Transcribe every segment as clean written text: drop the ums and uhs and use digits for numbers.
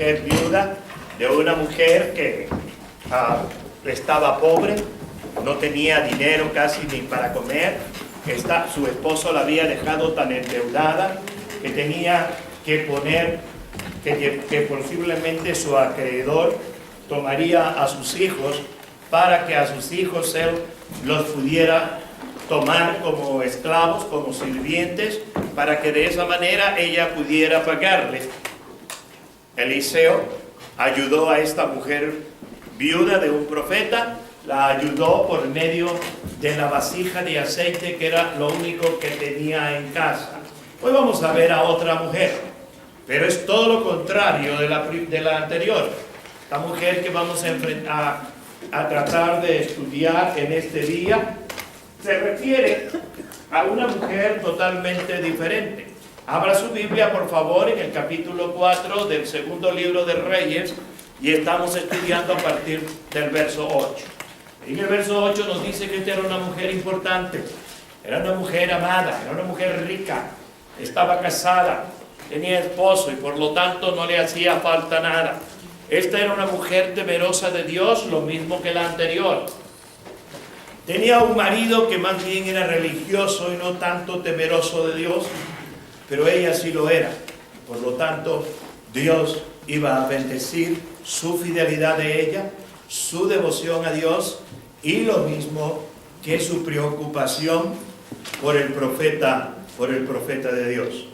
mujer viuda, de una mujer que estaba pobre, no tenía dinero casi ni para comer. Su esposo la había dejado tan endeudada que tenía que poner que posiblemente su acreedor tomaría a sus hijos para que a sus hijos él los pudiera tomar como esclavos, como sirvientes, para que de esa manera ella pudiera pagarles. Eliseo ayudó a esta mujer viuda de un profeta, la ayudó por medio de la vasija de aceite, que era lo único que tenía en casa. Hoy vamos a ver a otra mujer, pero es todo lo contrario de la anterior. La mujer que vamos a tratar de estudiar en este día se refiere a una mujer totalmente diferente. Abra su Biblia, por favor, en el capítulo 4 del segundo libro de Reyes, y estamos estudiando a partir del verso 8. En el verso 8 nos dice que esta era una mujer importante, era una mujer amada, era una mujer rica, estaba casada, tenía esposo y por lo tanto no le hacía falta nada. Esta era una mujer temerosa de Dios, lo mismo que la anterior. Tenía un marido que más bien era religioso y no tanto temeroso de Dios, pero ella sí lo era. Por lo tanto, Dios iba a bendecir su fidelidad de ella, su devoción a Dios y lo mismo que su preocupación por el profeta de Dios.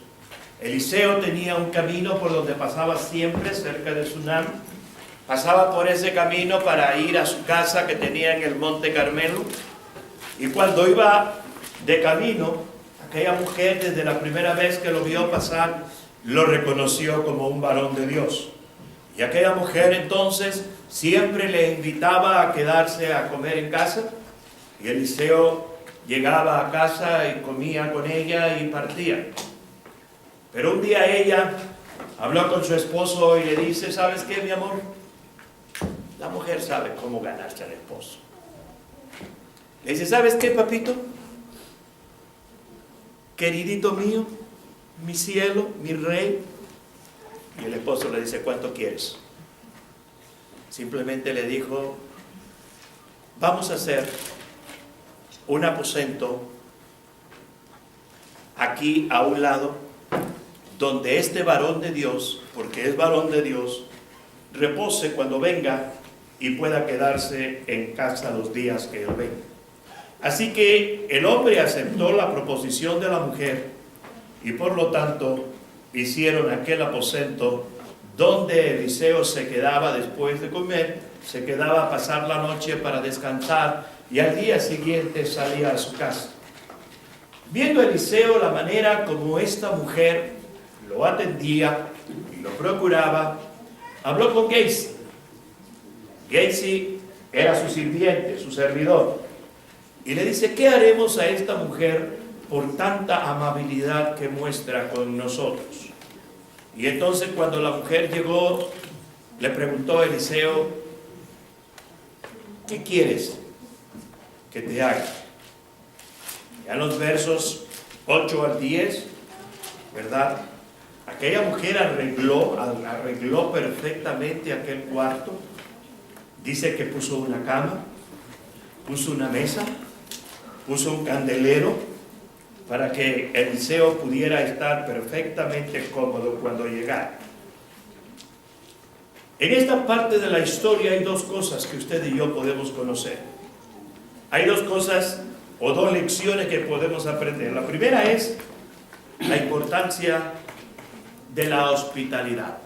Eliseo tenía un camino por donde pasaba siempre, cerca de Sunam. Pasaba por ese camino para ir a su casa que tenía en el Monte Carmelo. Y cuando iba de camino, aquella mujer desde la primera vez que lo vio pasar, lo reconoció como un varón de Dios. Y aquella mujer entonces siempre le invitaba a quedarse a comer en casa. Y Eliseo llegaba a casa y comía con ella y partía. Pero un día ella habló con su esposo y le dice: ¿sabes qué, mi amor? La mujer sabe cómo ganarse al esposo. Le dice: ¿sabes qué, papito? Queridito mío, mi cielo, mi rey. Y el esposo le dice: ¿cuánto quieres? Simplemente le dijo: vamos a hacer un aposento aquí a un lado, donde este varón de Dios, porque es varón de Dios, repose cuando venga y pueda quedarse en casa los días que él venga. Así que el hombre aceptó la proposición de la mujer y por lo tanto hicieron aquel aposento donde Eliseo se quedaba después de comer, se quedaba a pasar la noche para descansar y al día siguiente salía a su casa. Viendo Eliseo la manera como esta mujer lo atendía y lo procuraba, habló con Gehazi. Gehazi era su sirviente, su servidor, y le dice: ¿qué haremos a esta mujer por tanta amabilidad que muestra con nosotros? Y entonces cuando la mujer llegó, le preguntó a Eliseo: ¿qué quieres que te haga? Ya en los versos 8 al 10, ¿verdad? Aquella mujer arregló perfectamente aquel cuarto. Dice que puso una cama, puso una mesa, puso un candelero para que Eliseo pudiera estar perfectamente cómodo cuando llegara. En esta parte de la historia hay dos cosas que usted y yo podemos conocer. Hay dos cosas o dos lecciones que podemos aprender. La primera es la importancia de la hospitalidad.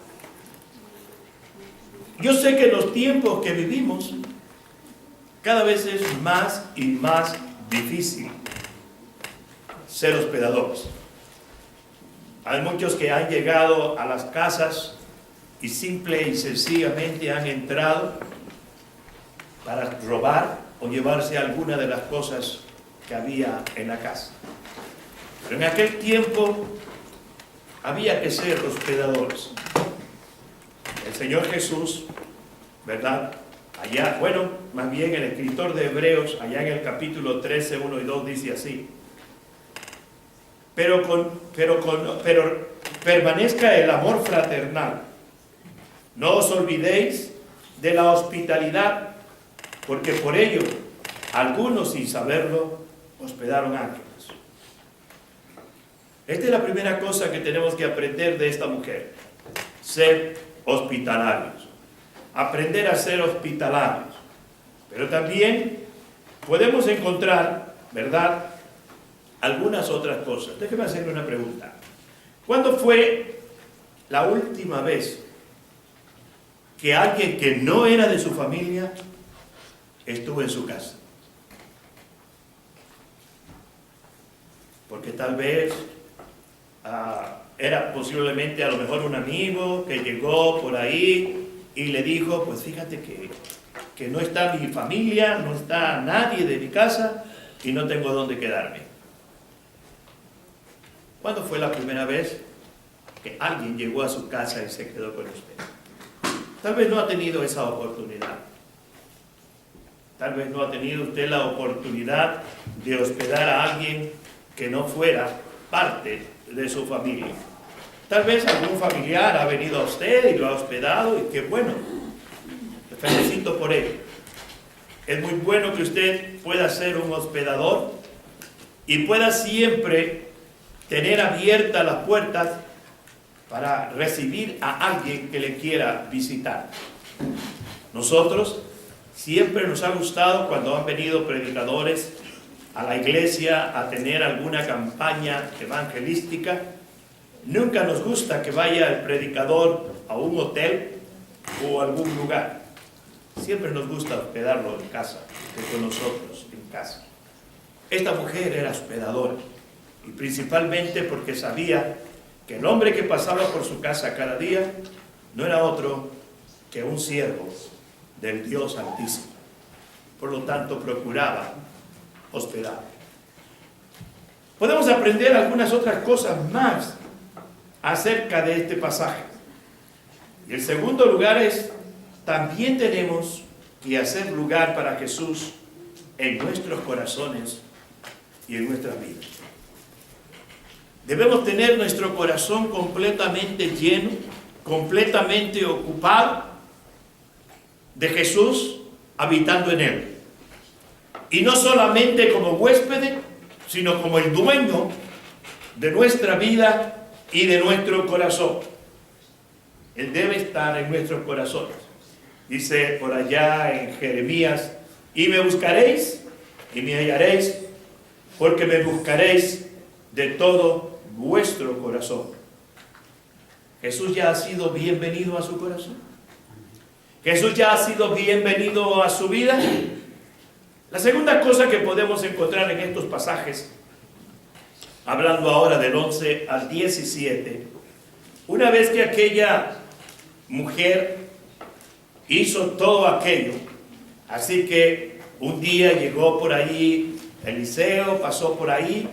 Yo sé que en los tiempos que vivimos cada vez es más y más difícil ser hospedadores. Hay muchos que han llegado a las casas y simple y sencillamente han entrado para robar o llevarse alguna de las cosas que había en la casa. Pero en aquel tiempo había que ser hospedadores. El Señor Jesús, ¿verdad? Allá, bueno, más bien el escritor de Hebreos, allá en el capítulo 13, 1 y 2 dice así: pero permanezca el amor fraternal. No os olvidéis de la hospitalidad, porque por ello algunos sin saberlo hospedaron ángeles. Esta es la primera cosa que tenemos que aprender de esta mujer: ser hospitalarios, aprender a ser hospitalarios. Pero también podemos encontrar, ¿verdad?, algunas otras cosas. Déjeme hacerle una pregunta. ¿Cuándo fue la última vez que alguien que no era de su familia estuvo en su casa? Porque tal vez era posiblemente a lo mejor un amigo que llegó por ahí y le dijo: pues fíjate que no está mi familia, no está nadie de mi casa y no tengo dónde quedarme. ¿Cuándo fue la primera vez que alguien llegó a su casa y se quedó con usted? Tal vez no ha tenido esa oportunidad. Tal vez no ha tenido usted la oportunidad de hospedar a alguien que no fuera parte de su familia. Tal vez algún familiar ha venido a usted y lo ha hospedado, y qué bueno, le felicito por ello. Es muy bueno que usted pueda ser un hospedador y pueda siempre tener abiertas las puertas para recibir a alguien que le quiera visitar. Nosotros siempre nos ha gustado cuando han venido predicadores a la iglesia a tener alguna campaña evangelística. Nunca nos gusta que vaya el predicador a un hotel o a algún lugar. Siempre nos gusta hospedarlo en casa, con nosotros en casa. Esta mujer era hospedadora, y principalmente porque sabía que el hombre que pasaba por su casa cada día no era otro que un siervo del Dios Altísimo. Por lo tanto, procuraba hospedar. Podemos aprender algunas otras cosas más acerca de este pasaje. Y el segundo lugar es: también tenemos que hacer lugar para Jesús en nuestros corazones y en nuestras vidas. Debemos tener nuestro corazón completamente lleno, completamente ocupado de Jesús habitando en él. Y no solamente como huésped, sino como el dueño de nuestra vida y de nuestro corazón. Él debe estar en nuestros corazones. Dice por allá en Jeremías: y me buscaréis y me hallaréis, porque me buscaréis de todo vuestro corazón. Jesús ya ha sido bienvenido a su corazón. Jesús ya ha sido bienvenido a su vida. La segunda cosa que podemos encontrar en estos pasajes, hablando ahora del 11 al 17, una vez que aquella mujer hizo todo aquello, así que un día llegó por ahí Eliseo, pasó por ahí,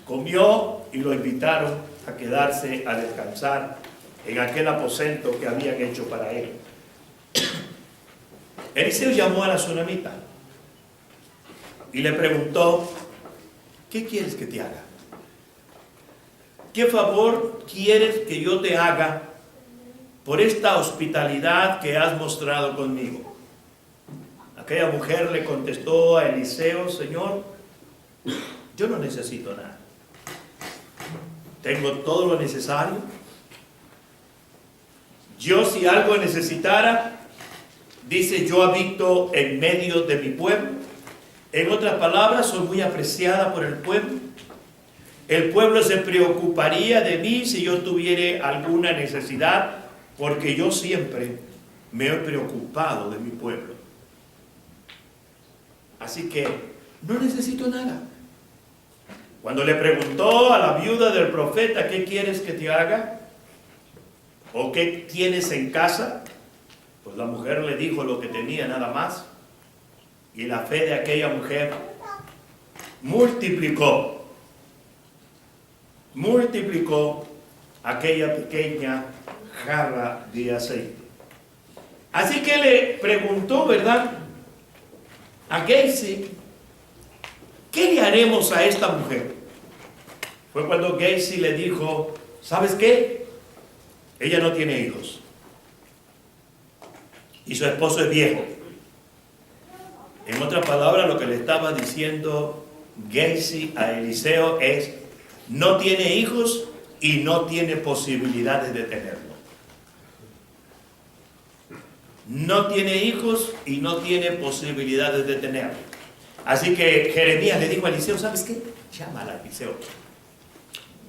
comió y lo invitaron a quedarse a descansar en aquel aposento que habían hecho para él. Eliseo llamó a la tsunamita y le preguntó: ¿qué quieres que te haga? ¿Qué favor quieres que yo te haga por esta hospitalidad que has mostrado conmigo? Aquella mujer le contestó a Eliseo: Señor, yo no necesito nada. Tengo todo lo necesario. Yo, si algo necesitara, dice, yo habito en medio de mi pueblo. En otras palabras, soy muy apreciada por el pueblo. El pueblo se preocuparía de mí si yo tuviera alguna necesidad, porque yo siempre me he preocupado de mi pueblo. Así que no necesito nada. Cuando le preguntó a la viuda del profeta: ¿qué quieres que te haga? ¿O qué tienes en casa? Pues la mujer le dijo lo que tenía, nada más. Y la fe de aquella mujer multiplicó aquella pequeña jarra de aceite. Así que le preguntó, ¿verdad?, a Gehazi: ¿qué le haremos a esta mujer? Fue cuando Gehazi le dijo: ¿sabes qué? Ella no tiene hijos. y su esposo es viejo. En otras palabras, lo que le estaba diciendo Gehazi a Eliseo es: no tiene hijos y no tiene posibilidades de tenerlo. No tiene hijos y no tiene posibilidades de tenerlo. Así que Jeremías le dijo a Eliseo: ¿sabes qué? Llámala a Eliseo.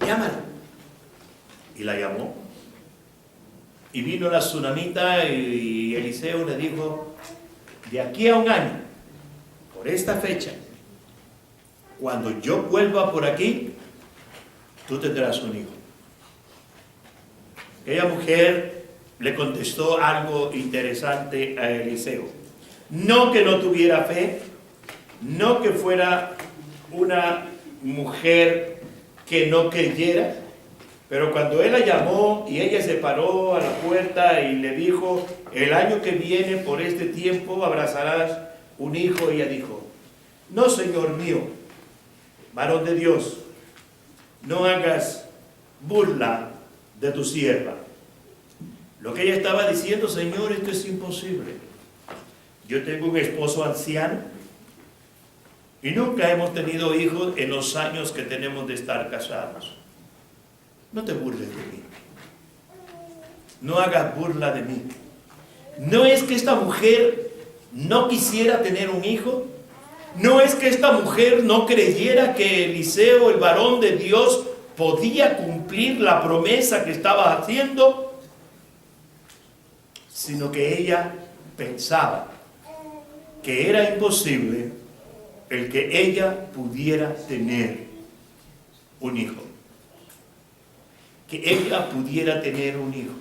Llámala. Y la llamó. Y vino la tsunamita y Eliseo le dijo: de aquí a un año, por esta fecha, cuando yo vuelva por aquí, tú tendrás un hijo. Aquella mujer le contestó algo interesante a Eliseo. No que no tuviera fe, no que fuera una mujer que no creyera, pero cuando él la llamó y ella se paró a la puerta y le dijo: el año que viene por este tiempo abrazarás un hijo, ella dijo: no, Señor mío, varón de Dios, no hagas burla de tu sierva. Lo que ella estaba diciendo: Señor, esto es imposible. Yo tengo un esposo anciano y nunca hemos tenido hijos en los años que tenemos de estar casados. No te burles de mí. No hagas burla de mí. No es que esta mujer no quisiera tener un hijo. No es que esta mujer no creyera que Eliseo, el varón de Dios, podía cumplir la promesa que estaba haciendo, sino que ella pensaba que era imposible el que ella pudiera tener un hijo. Que ella pudiera tener un hijo.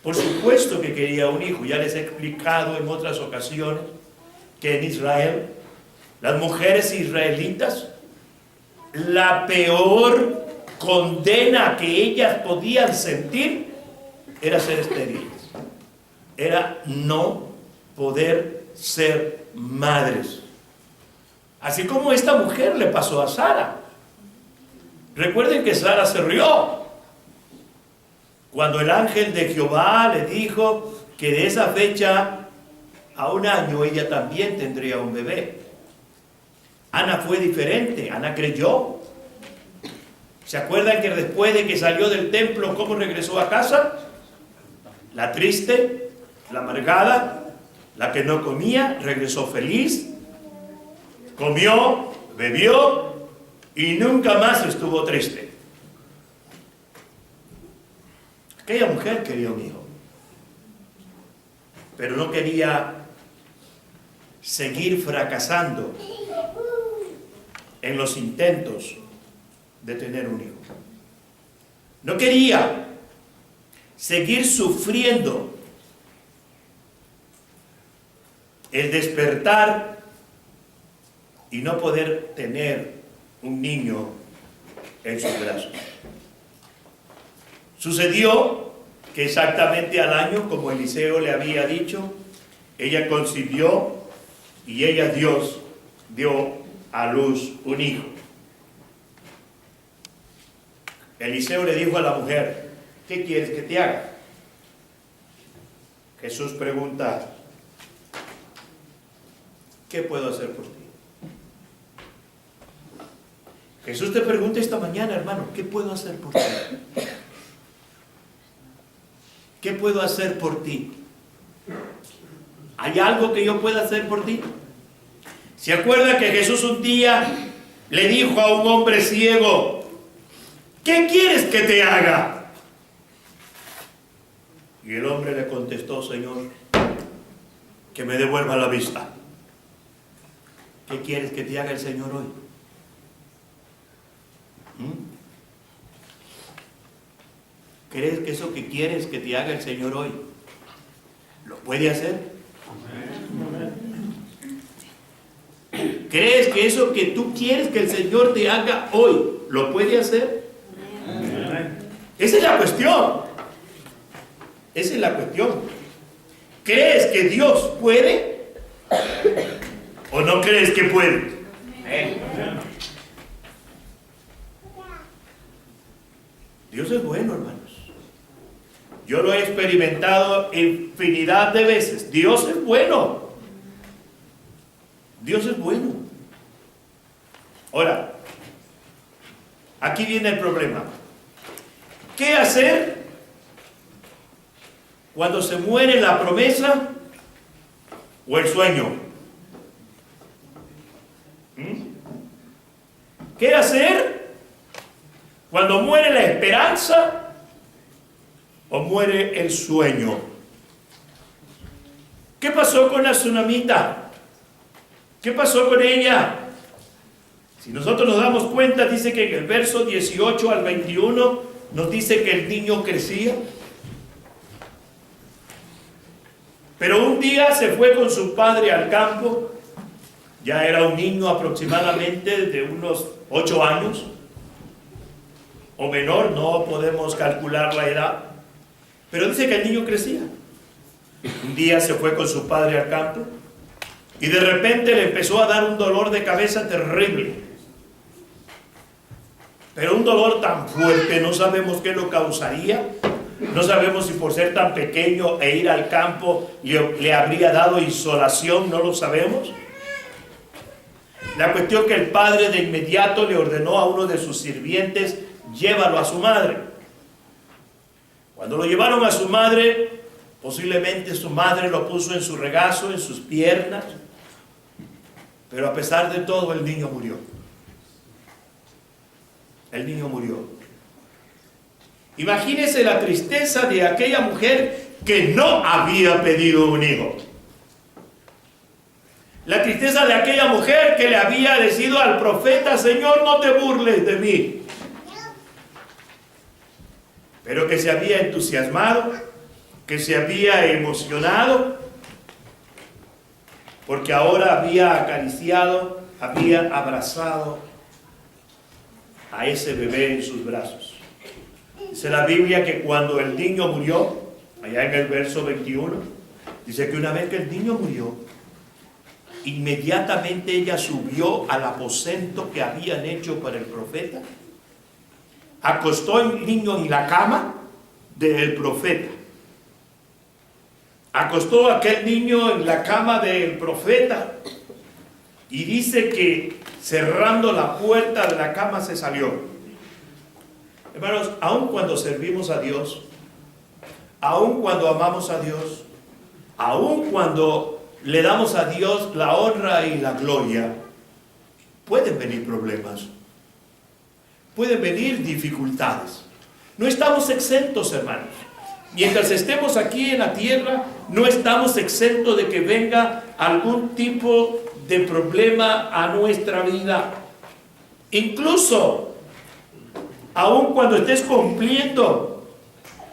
Por supuesto que quería un hijo. Ya les he explicado en otras ocasiones que en Israel, las mujeres israelitas, la peor condena que ellas podían sentir era ser estériles. Era no poder ser madres. Así como esta mujer le pasó a Sara. Recuerden que Sara se rió cuando el ángel de Jehová le dijo que de esa fecha a un año ella también tendría un bebé. Ana fue diferente. Ana creyó. ¿Se acuerdan que después de que salió del templo, cómo regresó a casa? La triste, la amargada, la que no comía, regresó feliz, comió, bebió y nunca más estuvo triste. Aquella mujer quería un hijo, pero no quería seguir fracasando en los intentos de tener un hijo. No quería seguir sufriendo el despertar y no poder tener un niño en sus brazos. Sucedió que exactamente al año, como Eliseo le había dicho, ella concibió y ella, Dios, dio a luz un hijo. Eliseo le dijo a la mujer: ¿qué quieres que te haga? Jesús pregunta: ¿qué puedo hacer por ti? Jesús te pregunta esta mañana, hermano: ¿qué puedo hacer por ti? ¿Qué puedo hacer por ti? ¿Hay algo que yo pueda hacer por ti? ¿Se acuerda que Jesús un día le dijo a un hombre ciego: ¿qué quieres que te haga? Y el hombre le contestó: Señor, que me devuelva la vista. ¿Qué quieres que te haga el Señor hoy? ¿Crees que eso que quieres que te haga el Señor hoy lo puede hacer? ¿Crees que eso que tú quieres que el Señor te haga hoy lo puede hacer? Esa es la cuestión. Esa es la cuestión. ¿Crees que Dios puede o no crees que puede? Dios es bueno, hermanos. Yo lo he experimentado infinidad de veces. Dios es bueno. Dios es bueno. Ahora, aquí viene el problema. ¿Qué hacer cuando se muere la promesa o el sueño? ¿Qué hacer cuando muere la esperanza o muere el sueño? ¿Qué pasó con la tsunamita? ¿Qué pasó con ella? Si nosotros nos damos cuenta, dice que en el verso 18 al 21 nos dice que el niño crecía. Pero un día se fue con su padre al campo. Ya era un niño aproximadamente de unos 8 años o menor, no podemos calcular la edad. Pero dice que el niño crecía. Un día se fue con su padre al campo y de repente le empezó a dar un dolor de cabeza terrible. Pero un dolor tan fuerte, no sabemos qué lo causaría. No sabemos si por ser tan pequeño e ir al campo le habría dado insolación, no lo sabemos. La cuestión que el padre de inmediato le ordenó a uno de sus sirvientes, llévalo a su madre. Cuando lo llevaron a su madre, posiblemente su madre lo puso en su regazo, en sus piernas, pero a pesar de todo el niño murió. El niño murió. Imagínese la tristeza de aquella mujer que no había pedido un hijo. La tristeza de aquella mujer que le había decidido al profeta, Señor, no te burles de mí. Pero que se había entusiasmado, que se había emocionado, porque ahora había acariciado, había abrazado a ese bebé en sus brazos. Dice la Biblia que cuando el niño murió, allá en el verso 21, dice que una vez que el niño murió, inmediatamente ella subió al aposento que habían hecho para el profeta, acostó el niño en la cama del profeta, acostó a aquel niño en la cama del profeta y dice que cerrando la puerta de la cama se salió. Hermanos, aun cuando servimos a Dios, aun cuando amamos a Dios, aun cuando le damos a Dios la honra y la gloria, pueden venir problemas, pueden venir dificultades. No estamos exentos, hermanos. Mientras estemos aquí en la tierra, no estamos exentos de que venga algún tipo de problema a nuestra vida. Incluso, aun cuando estés cumpliendo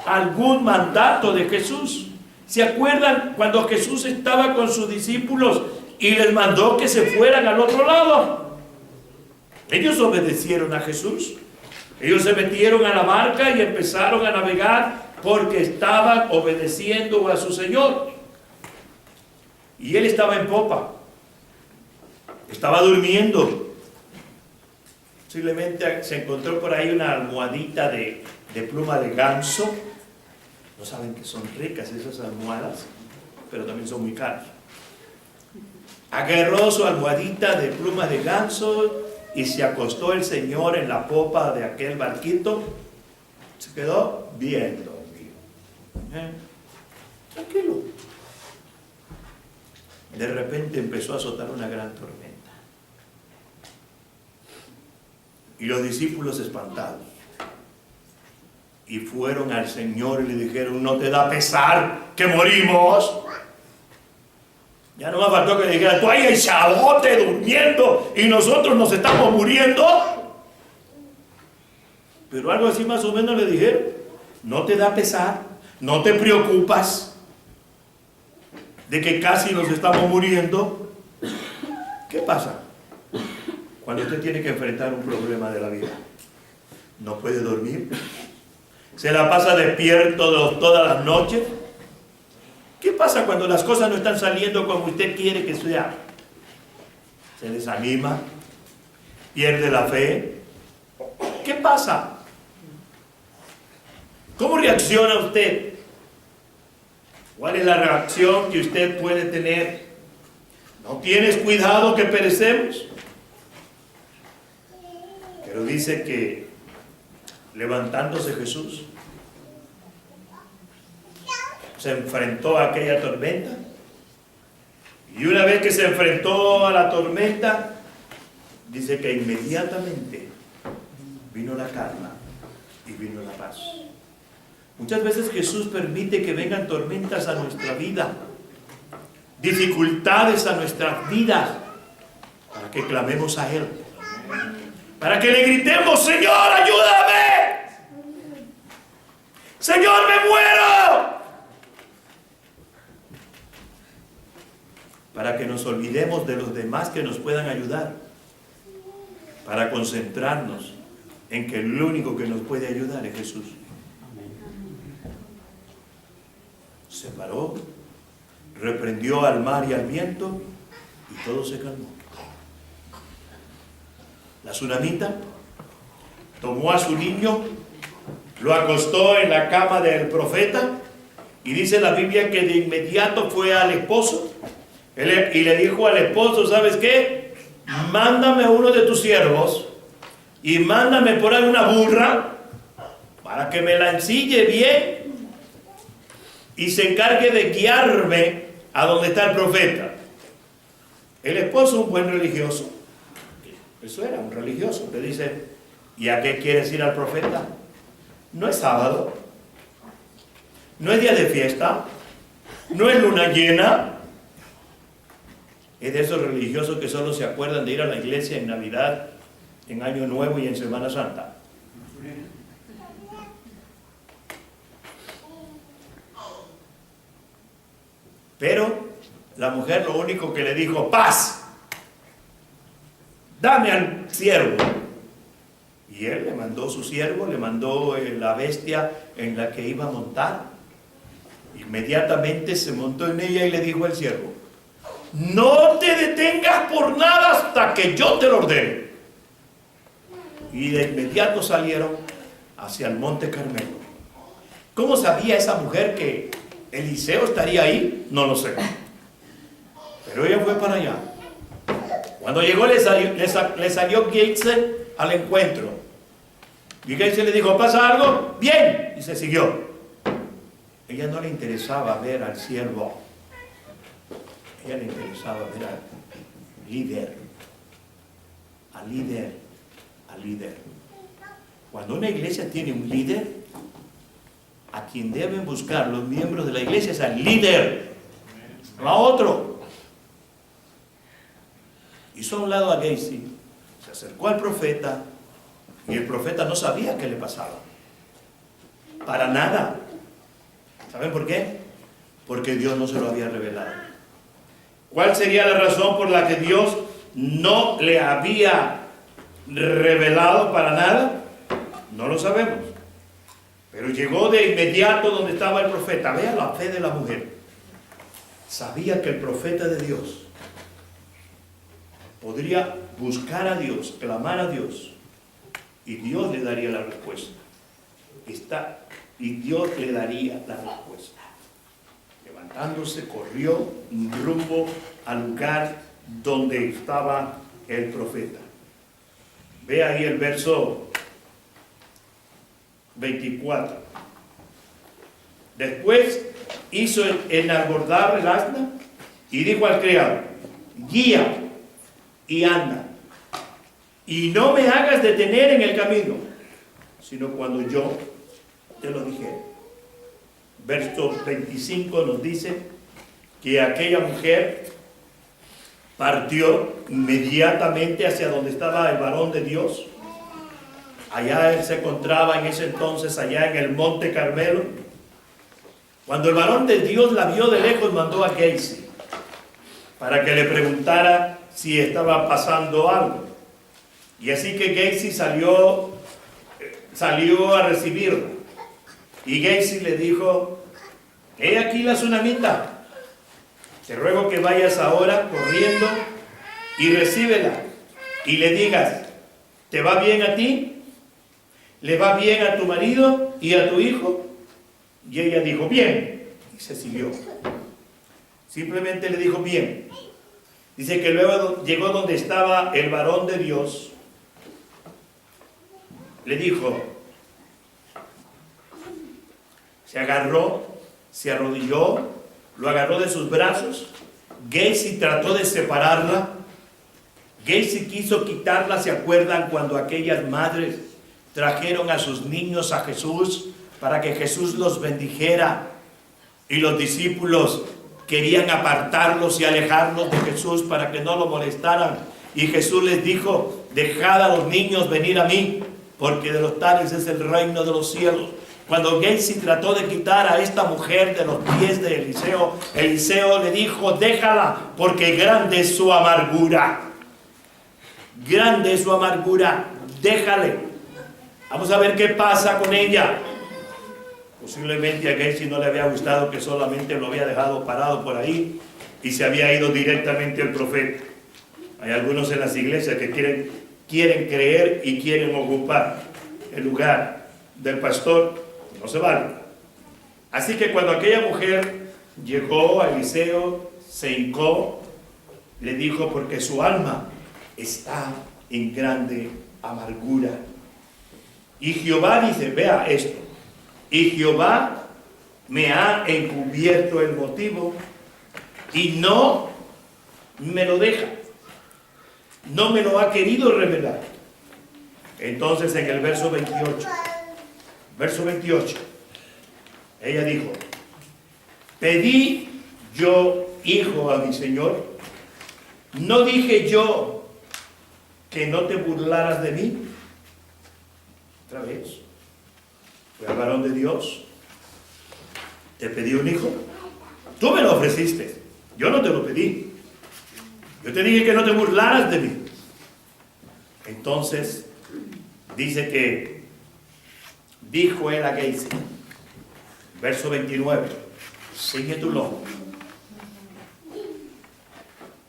algún mandato de Jesús. ¿Se acuerdan cuando Jesús estaba con sus discípulos y les mandó que se fueran al otro lado? Ellos obedecieron a Jesús. Ellos se metieron a la barca y empezaron a navegar porque estaban obedeciendo a su Señor. Y él estaba en popa. Estaba durmiendo. Posiblemente se encontró por ahí una almohadita de pluma de ganso. No saben que son ricas esas almohadas, pero también son muy caras. Agarró su almohadita de pluma de ganso y se acostó el Señor en la popa de aquel barquito. Se quedó bien dormido. Tranquilo. De repente empezó a azotar una gran tormenta. Y los discípulos espantados. Y fueron al Señor y le dijeron, ¿no te da pesar que morimos? Ya no me faltó que le dijera, tú ahí en chalote durmiendo y nosotros nos estamos muriendo. Pero algo así más o menos le dijeron, ¿no te da pesar? ¿No te preocupas de que casi nos estamos muriendo? ¿Qué pasa cuando usted tiene que enfrentar un problema de la vida? ¿No puede dormir? ¿Se la pasa despierto todas las noches? ¿Qué pasa cuando las cosas no están saliendo como usted quiere que sea? ¿Se desanima? ¿Pierde la fe? ¿Qué pasa? ¿Cómo reacciona usted ¿Cuál es la reacción que usted puede tener? ¿No tienes cuidado que perecemos? Pero dice que levantándose Jesús, se enfrentó a aquella tormenta. Y una vez que se enfrentó a la tormenta, dice que inmediatamente vino la calma y vino la paz. Muchas veces Jesús permite que vengan tormentas a nuestra vida, dificultades a nuestras vidas, para que clamemos a Él, para que le gritemos: Señor, ayúdame, Señor, me muero. Para que nos olvidemos de los demás que nos puedan ayudar, para concentrarnos en que el único que nos puede ayudar es Jesús. Se paró, reprendió al mar y al viento y todo se calmó. La tsunamita tomó a su niño, lo acostó en la cama del profeta y dice la Biblia que de inmediato fue al esposo y le dijo al esposo: ¿sabes qué? Mándame a uno de tus siervos y mándame por ahí una burra para que me la ensille bien y se encargue de guiarme a donde está el profeta. El esposo, un buen religioso, eso era un religioso, le dice: ¿y a qué quieres ir al profeta? No es sábado, no es día de fiesta, no es luna llena. Es de esos religiosos que solo se acuerdan de ir a la iglesia en Navidad, en Año Nuevo y en Semana Santa. Pero la mujer lo único que le dijo: paz, dame al siervo. Y él le mandó su siervo, le mandó la bestia en la que iba a montar. Inmediatamente se montó en ella y le dijo al siervo: no te detengas por nada hasta que yo te lo ordene. Y de inmediato salieron hacia el monte Carmelo. ¿Cómo sabía esa mujer que Eliseo estaría ahí? No lo sé. Pero ella fue para allá. Cuando llegó le salió Gehazi al encuentro. Y Gehazi le dijo: ¿pasa algo? Bien. Y se siguió. Ella no le interesaba ver al siervo. Ella le interesaba ver al líder. Al líder. Al líder. Cuando una iglesia tiene un líder, a quien deben buscar los miembros de la iglesia es al líder, no a otro. Hizo a un lado a Gehazi, se acercó al profeta y el profeta no sabía qué le pasaba. Para nada. ¿Saben por qué? Porque Dios no se lo había revelado. ¿Cuál sería la razón por la que Dios no le había revelado para nada? No lo sabemos. Pero llegó de inmediato donde estaba el profeta. Vea la fe de la mujer. Sabía que el profeta de Dios podría buscar a Dios, clamar a Dios, y Dios le daría la respuesta. Y Dios le daría la respuesta. Levantándose, corrió rumbo al lugar donde estaba el profeta. Ve ahí el verso 24. Después hizo enarbolar el asna y dijo al criado: guía y anda, y no me hagas detener en el camino, sino cuando yo te lo dijere. Verso 25 nos dice que aquella mujer partió inmediatamente hacia donde estaba el varón de Dios. Allá él se encontraba en ese entonces, allá en el monte Carmelo. Cuando el varón de Dios la vio de lejos, mandó a Gehazi para que le preguntara si estaba pasando algo. Y así que Gehazi salió a recibirla. Y Gehazi le dijo: he aquí la tsunamita, te ruego que vayas ahora corriendo y recíbela y le digas: ¿te va bien a ti? ¿Le va bien a tu marido y a tu hijo? Y ella dijo: bien. Y y se siguió. Simplemente le dijo bien. Dice que luego llegó donde estaba el varón de Dios. Le dijo, se agarró, se arrodilló, lo agarró de sus brazos. Gehazi trató de separarla. Gehazi quiso quitarla. ¿Se acuerdan cuando aquellas madres trajeron a sus niños a Jesús para que Jesús los bendijera? Y los discípulos querían apartarlos y alejarlos de Jesús para que no lo molestaran. Y Jesús les dijo, dejad a los niños venir a mí, porque de los tales es el reino de los cielos. Cuando Gehazi trató de quitar a esta mujer de los pies de Eliseo, Eliseo le dijo, déjala, porque grande es su amargura. Grande es su amargura, déjale. Vamos a ver qué pasa con ella. Posiblemente a Gehazi no le había gustado que solamente lo había dejado parado por ahí y se había ido directamente al profeta. Hay algunos en las iglesias que quieren creer y quieren ocupar el lugar del pastor. No se vale. Así que cuando aquella mujer llegó a Eliseo, se hincó, le dijo, porque su alma está en grande amargura. Y Jehová dice, vea esto, y Jehová me ha encubierto el motivo y no me lo deja, no me lo ha querido revelar. Entonces en el verso 28, ella dijo, pedí yo hijo a mi Señor, ¿no dije yo que no te burlaras de mí? Otra vez, fue al varón de Dios, te pedí un hijo, tú me lo ofreciste, yo no te lo pedí, yo te dije que no te burlaras de mí. Entonces dice que dijo él a Gehazi, verso 29, ciñe tu lomo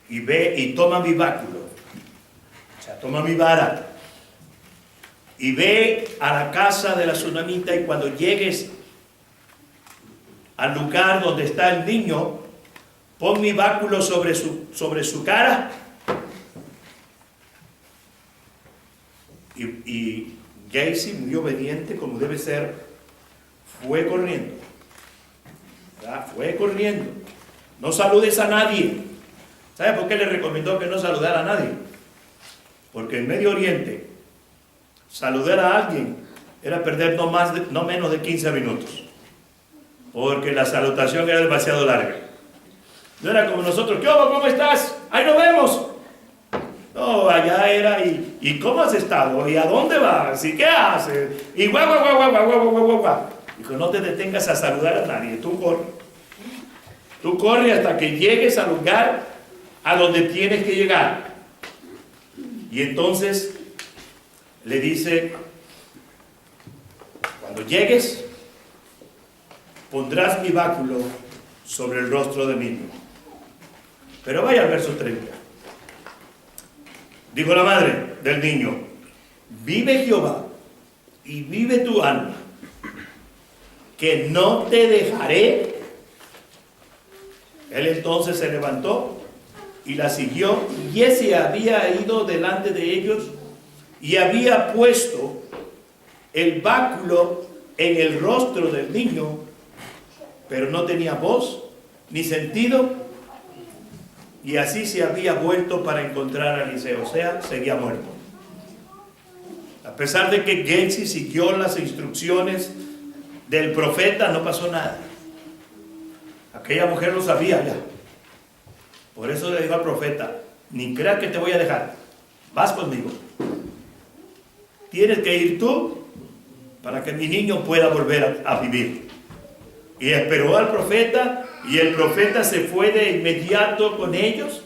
y ve y toma mi báculo, o sea, toma mi vara, y ve a la casa de la tsunamita, y cuando llegues al lugar donde está el niño, pon mi báculo sobre su cara. Y Gehazi, muy obediente como debe ser, fue corriendo. ¿Verdad? Fue corriendo. No saludes a nadie. ¿Sabe por qué le recomendó que no saludara a nadie? Porque en Medio Oriente, saludar a alguien era perder no menos de 15 minutos. Porque la salutación era demasiado larga. No era como nosotros, ¿qué hubo? ¿Cómo estás? ¡Ahí nos vemos! No, allá era, ¿y cómo has estado? ¿Y a dónde vas? ¿Y qué haces? Y guau, guau, guau, guau, guau, guau, guau, guau. Dijo, no te detengas a saludar a nadie, tú corre. Tú corre hasta que llegues al lugar a donde tienes que llegar. Y entonces le dice, cuando llegues, pondrás mi báculo sobre el rostro de mí. Pero vaya al verso 30. Dijo la madre del niño, vive Jehová y vive tu alma, que no te dejaré. Él entonces se levantó y la siguió, y ese había ido delante de ellos y había puesto el báculo en el rostro del niño, pero no tenía voz ni sentido, y así se había vuelto para encontrar a Eliseo, o sea, seguía muerto. A pesar de que Gehazi siguió las instrucciones del profeta, no pasó nada. Aquella mujer lo sabía ya. Por eso le dijo al profeta, ni creas que te voy a dejar, vas conmigo. Tienes que ir tú para que mi niño pueda volver a vivir. Y esperó al profeta, y el profeta se fue de inmediato con ellos.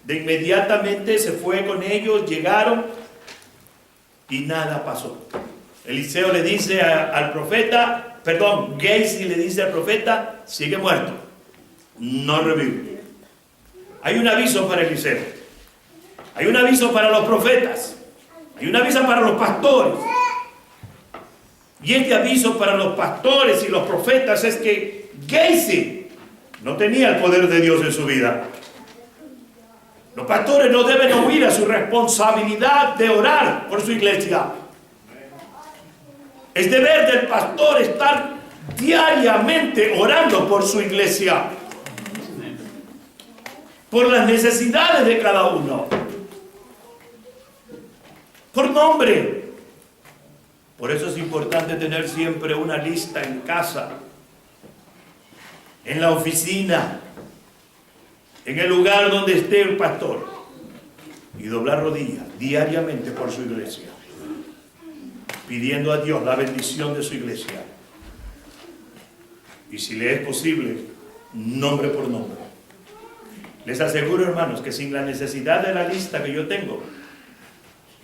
De inmediatamente se fue con ellos, llegaron y nada pasó. Eliseo le dice al profeta, Gehazi le dice al profeta, sigue muerto, no revive. Hay un aviso para Eliseo, hay un aviso para los profetas, hay un aviso para los pastores. Y este aviso para los pastores y los profetas es que Gacy no tenía el poder de Dios en su vida. Los pastores no deben huir a su responsabilidad de orar por su iglesia. Es deber del pastor estar diariamente orando por su iglesia, por las necesidades de cada uno, por nombre. Por eso es importante tener siempre una lista en casa, en la oficina, en el lugar donde esté el pastor, y doblar rodillas diariamente por su iglesia, pidiendo a Dios la bendición de su iglesia. Y si le es posible, nombre por nombre. Les aseguro, hermanos, que sin la necesidad de la lista que yo tengo,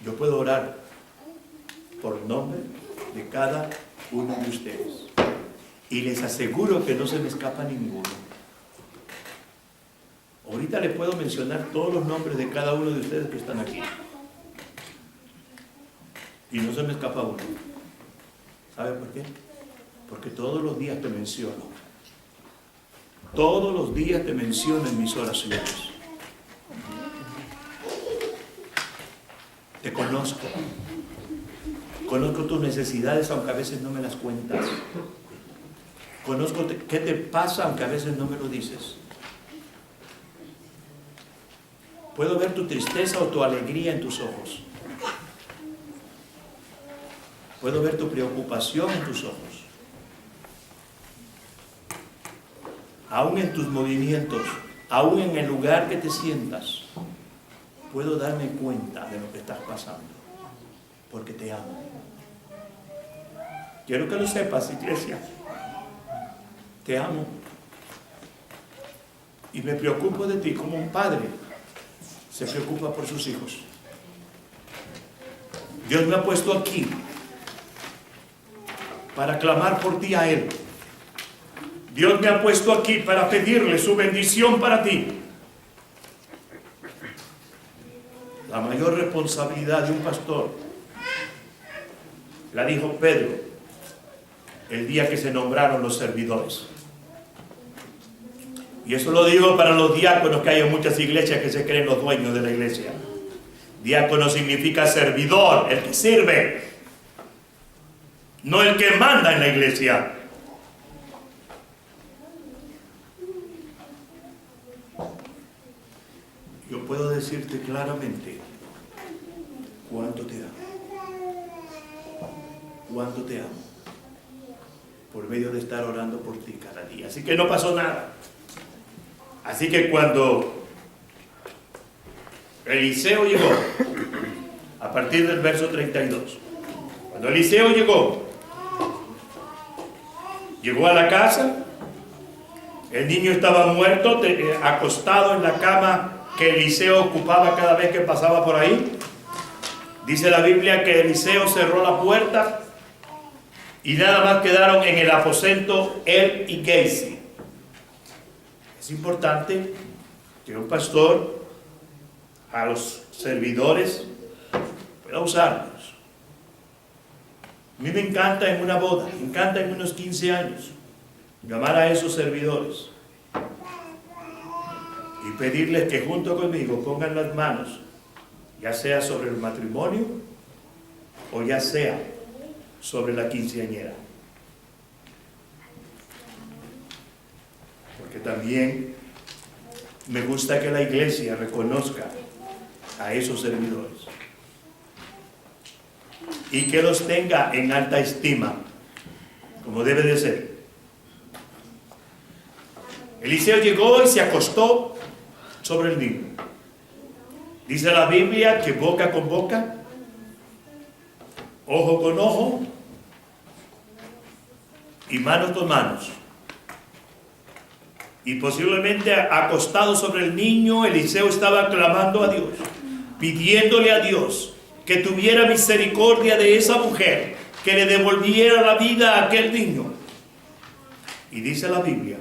yo puedo orar por nombre de cada uno de ustedes. Y les aseguro que no se me escapa ninguno. Ahorita les puedo mencionar todos los nombres de cada uno de ustedes que están aquí. Y no se me escapa uno. ¿Sabe por qué? Porque todos los días te menciono. Todos los días te menciono en mis oraciones. Te conozco. Conozco tus necesidades, aunque a veces no me las cuentas. Conozco qué te pasa, aunque a veces no me lo dices. Puedo ver tu tristeza o tu alegría en tus ojos. Puedo ver tu preocupación en tus ojos. Aún en tus movimientos, aún en el lugar que te sientas, puedo darme cuenta de lo que estás pasando, porque te amo. Quiero que lo sepas, iglesia. Te amo. Y me preocupo de ti como un padre se preocupa por sus hijos. Dios me ha puesto aquí para clamar por ti a Él. Dios me ha puesto aquí para pedirle su bendición para ti. La mayor responsabilidad de un pastor la dijo Pedro el día que se nombraron los servidores. Y eso lo digo para los diáconos, que hay en muchas iglesias que se creen los dueños de la iglesia. Diácono significa servidor, el que sirve, no el que manda en la iglesia. Yo puedo decirte claramente cuánto te amo. Cuánto te amo. Por medio de estar orando por ti cada día. Así que no pasó nada. Así que cuando Eliseo llegó, a partir del verso 32, cuando Eliseo llegó a la casa, el niño estaba muerto, acostado en la cama que Eliseo ocupaba cada vez que pasaba por ahí. Dice la Biblia que Eliseo cerró la puerta y nada más quedaron en el aposento él y Gacy. Es importante que un pastor a los servidores pueda usarlos. A mí me encanta en una boda, me encanta en unos 15 años llamar a esos servidores y pedirles que junto conmigo pongan las manos, ya sea sobre el matrimonio o ya sea sobre la quinceañera. Porque también me gusta que la iglesia reconozca a esos servidores y que los tenga en alta estima, como debe de ser. Eliseo llegó y se acostó sobre el niño. Dice la Biblia que boca con boca, ojo con ojo y manos con manos. Y posiblemente acostado sobre el niño, Eliseo estaba clamando a Dios, pidiéndole a Dios que tuviera misericordia de esa mujer, que le devolviera la vida a aquel niño. Y dice la Biblia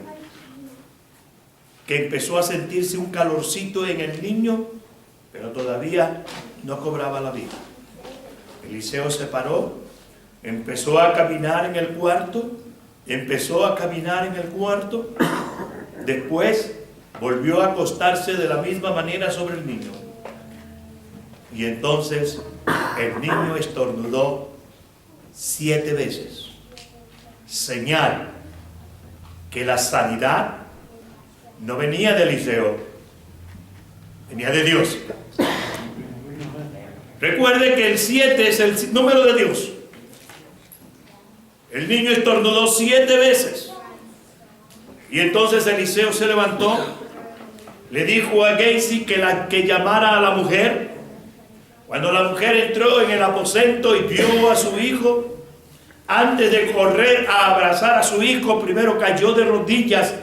que empezó a sentirse un calorcito en el niño, pero todavía no cobraba la vida. Eliseo se paró, empezó a caminar en el cuarto empezó a caminar en el cuarto, después volvió a acostarse de la misma manera sobre el niño. Y entonces el niño estornudó 7 veces. Señal que la sanidad no venía de Eliseo, venía de Dios. Recuerde que el 7 es el número de Dios. El niño estornudó 7 veces. Y entonces Eliseo se levantó, le dijo a Gehazi que llamara a la mujer. Cuando la mujer entró en el aposento y vio a su hijo, antes de correr a abrazar a su hijo, primero cayó de rodillas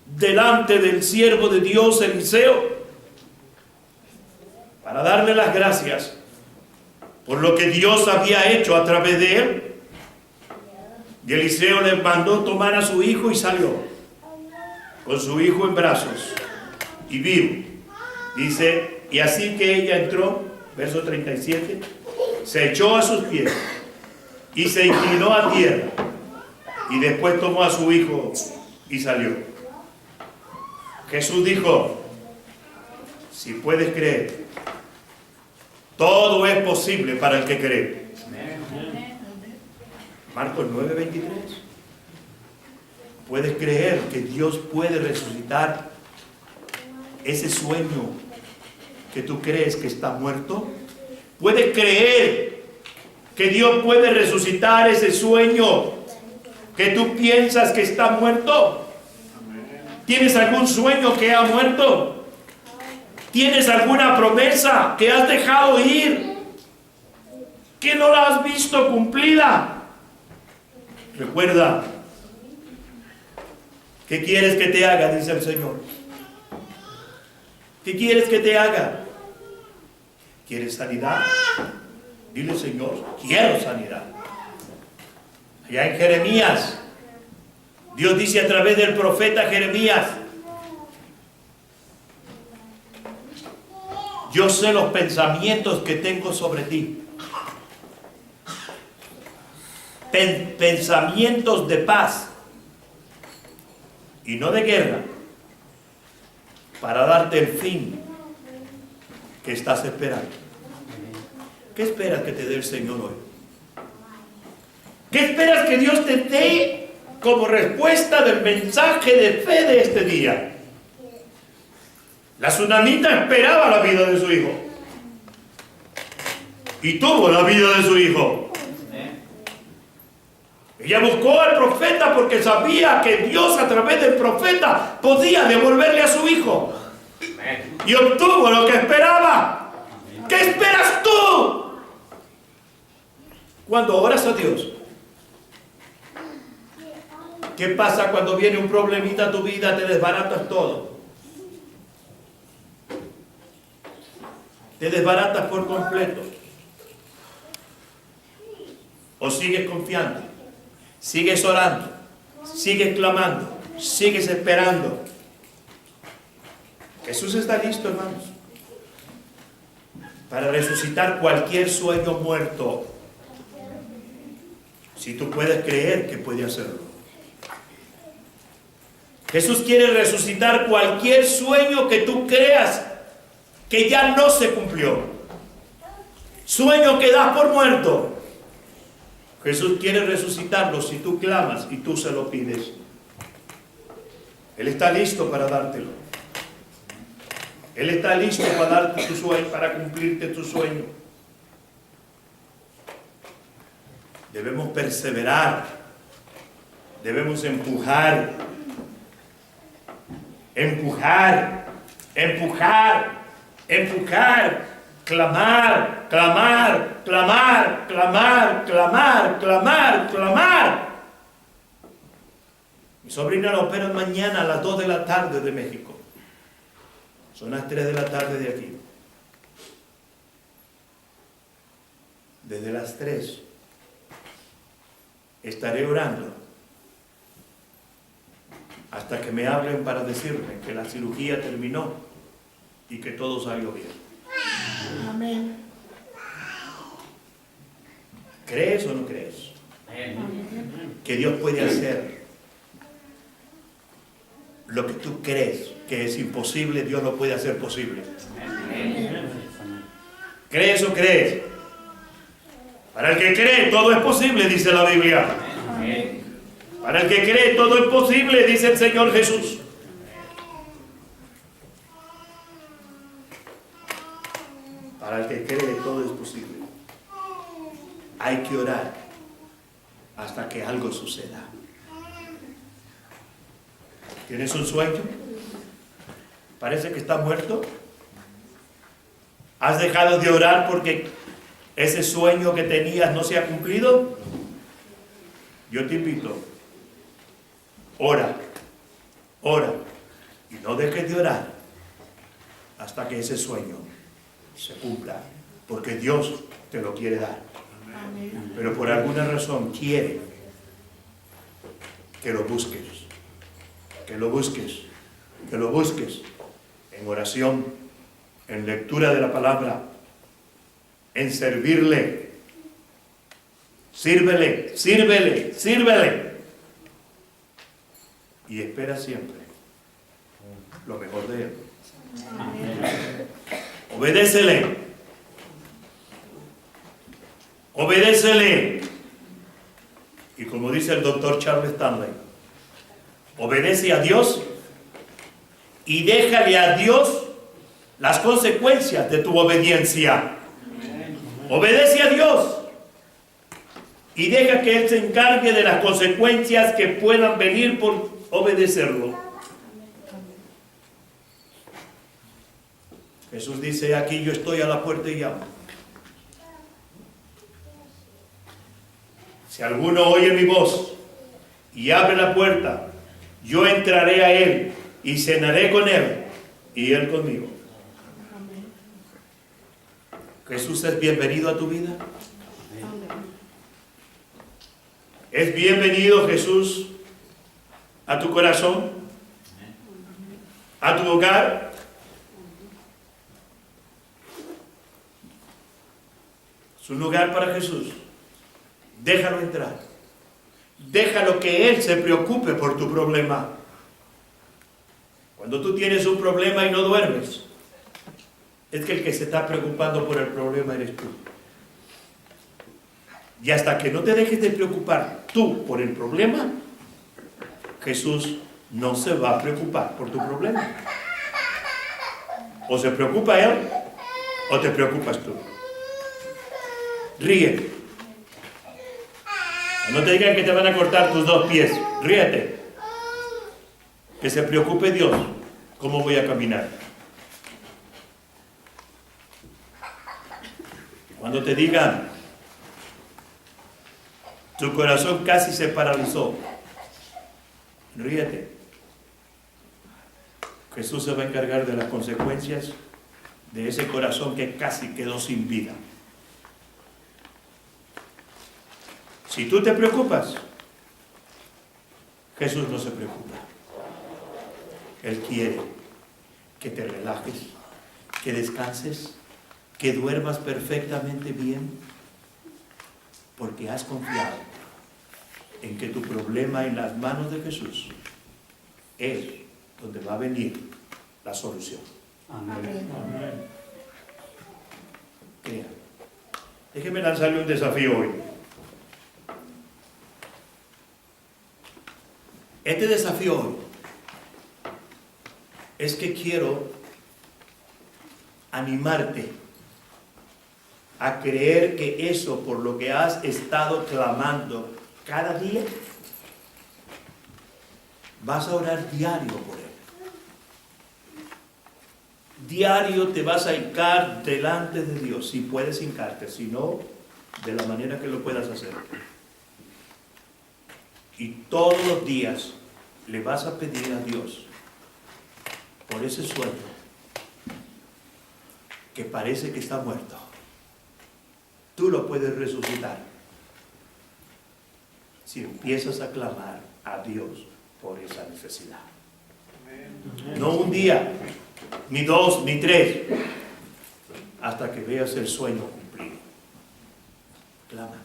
delante del siervo de Dios, Eliseo, para darle las gracias por lo que Dios había hecho a través de él. Y Eliseo le mandó tomar a su hijo y salió con su hijo en brazos y vivo. Dice, y así que ella entró, verso 37, se echó a sus pies y se inclinó a tierra, y después tomó a su hijo y salió. Jesús dijo, si puedes creer, todo es posible para el que cree. Marcos 9:23. ¿Puedes creer que Dios puede resucitar ese sueño que tú crees que está muerto? ¿Puedes creer que Dios puede resucitar ese sueño que tú piensas que está muerto? ¿Tienes algún sueño que ha muerto? ¿Tienes alguna promesa que has dejado ir, que no la has visto cumplida? Recuerda, ¿qué quieres que te haga? Dice el Señor. ¿Qué quieres que te haga? ¿Quieres sanidad? Dile, Señor, quiero sanidad. Allá en Jeremías, Dios dice a través del profeta Jeremías, yo sé los pensamientos que tengo sobre ti. Pensamientos de paz y no de guerra, para darte el fin que estás esperando. ¿Qué esperas que te dé el Señor hoy? ¿Qué esperas que Dios te dé como respuesta del mensaje de fe de este día? La tsunamita esperaba la vida de su hijo y tuvo la vida de su hijo. Ella buscó al profeta porque sabía que Dios a través del profeta podía devolverle a su hijo. Y obtuvo lo que esperaba. ¿Qué esperas tú cuando oras a Dios? ¿Qué pasa cuando viene un problemita a tu vida? Te desbaratas todo. Te desbaratas por completo. ¿O sigues confiando? Sigues orando, sigues clamando, sigues esperando. Jesús está listo, hermanos, para resucitar cualquier sueño muerto. Si tú puedes creer que puede hacerlo. Jesús quiere resucitar cualquier sueño que tú creas que ya no se cumplió. Sueño que das por muerto. Jesús quiere resucitarlo si tú clamas y tú se lo pides. Él está listo para dártelo. Él está listo para darte tu sueño, para cumplirte tu sueño. Debemos perseverar. Debemos empujar. Empujar. Empujar. Empujar. Clamar, clamar, clamar, clamar, clamar, clamar, clamar. Mi sobrina la opera mañana a las 2 de la tarde de México. Son las 3 de la tarde de aquí. Desde las 3 estaré orando hasta que me hablen para decirme que la cirugía terminó y que todo salió bien. Amén. ¿Crees o no crees? Que Dios puede hacer lo que tú crees que es imposible, Dios lo puede hacer posible. ¿Crees o crees? Para el que cree, todo es posible, dice la Biblia. Para el que cree, todo es posible, dice el Señor Jesús. Para el que cree, todo es posible. Hay que orar hasta que algo suceda. ¿Tienes un sueño? ¿Parece que está muerto? ¿Has dejado de orar porque ese sueño que tenías no se ha cumplido? Yo te invito, ora, ora, y no dejes de orar hasta que ese sueño se cumpla, porque Dios te lo quiere dar. Pero por alguna razón quiere que lo busques, que lo busques, que lo busques en oración, en lectura de la palabra, en servirle. Sírvele, sírvele, sírvele. Y espera siempre lo mejor de Él. Obedécele. Obedécele. Y como dice el doctor Charles Stanley, obedece a Dios y déjale a Dios las consecuencias de tu obediencia. Obedece a Dios y deja que Él se encargue de las consecuencias que puedan venir por obedecerlo. Jesús dice: aquí yo estoy a la puerta y llamo. Si alguno oye mi voz y abre la puerta, yo entraré a él y cenaré con él y él conmigo. Jesús es bienvenido a tu vida. ¿Es bienvenido Jesús a tu corazón? ¿A tu hogar? ¿Es un lugar para Jesús? Déjalo entrar. Déjalo que Él se preocupe por tu problema. Cuando tú tienes un problema y no duermes, es que el que se está preocupando por el problema eres tú. Y hasta que no te dejes de preocupar tú por el problema, Jesús no se va a preocupar por tu problema. O se preocupa Él, o te preocupas tú. Ríe. No te digan que te van a cortar tus 2 pies. Ríete. Que se preocupe Dios. ¿Cómo voy a caminar? Cuando te digan, tu corazón casi se paralizó, ríete. Jesús se va a encargar de las consecuencias de ese corazón que casi quedó sin vida. Si tú te preocupas, Jesús no se preocupa. Él quiere que te relajes, que descanses, que duermas perfectamente bien, porque has confiado en que tu problema en las manos de Jesús es donde va a venir la solución. Amén. Amén. Crea. Déjeme lanzarle un desafío hoy. Este desafío hoy es que quiero animarte a creer que eso por lo que has estado clamando cada día, vas a orar diario por él. Diario te vas a hincar delante de Dios, si puedes hincarte, si no, de la manera que lo puedas hacer. Y todos los días le vas a pedir a Dios por ese sueño que parece que está muerto. Tú lo puedes resucitar si empiezas a clamar a Dios por esa necesidad. No un día, ni 2, ni 3, hasta que veas el sueño cumplido. Clama.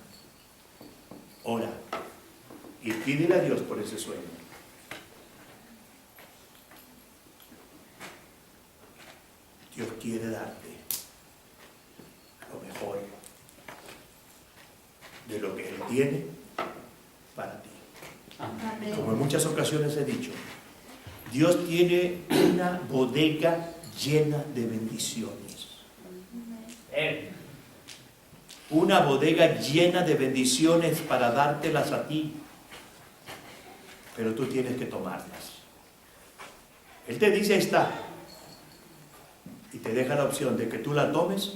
ora y pídele a Dios por ese sueño. Dios quiere darte lo mejor de lo que Él tiene para ti. Amén. Como en muchas ocasiones he dicho, Dios tiene una bodega llena de bendiciones. Una bodega llena de bendiciones para dártelas a ti. Pero tú tienes que tomarlas. Él te dice, ahí está. Y te deja la opción de que tú la tomes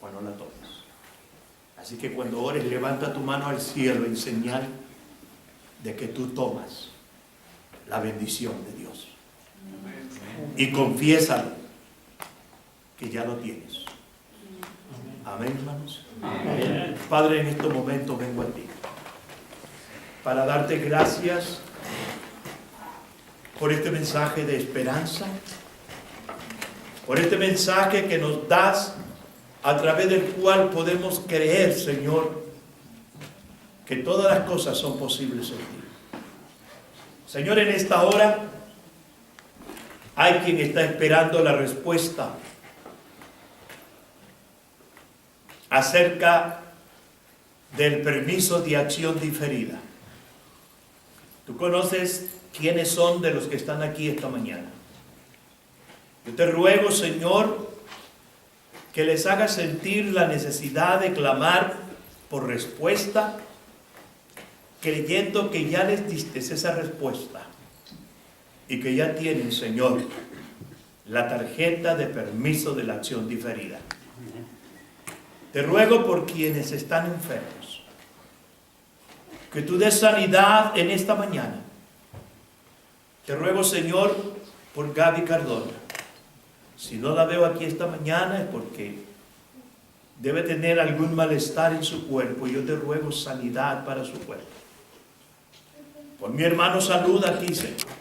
o no la tomes. Así que cuando ores, levanta tu mano al cielo en señal de que tú tomas la bendición de Dios. Y confiésalo que ya lo tienes. Amén, hermanos. Amén. Padre, en este momento vengo a ti para darte gracias por este mensaje de esperanza, por este mensaje que nos das, a través del cual podemos creer, Señor, que todas las cosas son posibles en ti. Señor, en esta hora hay quien está esperando la respuesta acerca del permiso de acción diferida. Tú conoces quiénes son de los que están aquí esta mañana. Yo te ruego, Señor, que les hagas sentir la necesidad de clamar por respuesta, creyendo que ya les diste esa respuesta y que ya tienen, Señor, la tarjeta de permiso de la acción diferida. Te ruego por quienes están enfermos, que tú des sanidad en esta mañana. Te ruego, Señor, por Gaby Cardona. Si no la veo aquí esta mañana es porque debe tener algún malestar en su cuerpo. Yo te ruego sanidad para su cuerpo. Por mi hermano, salud aquí, Señor.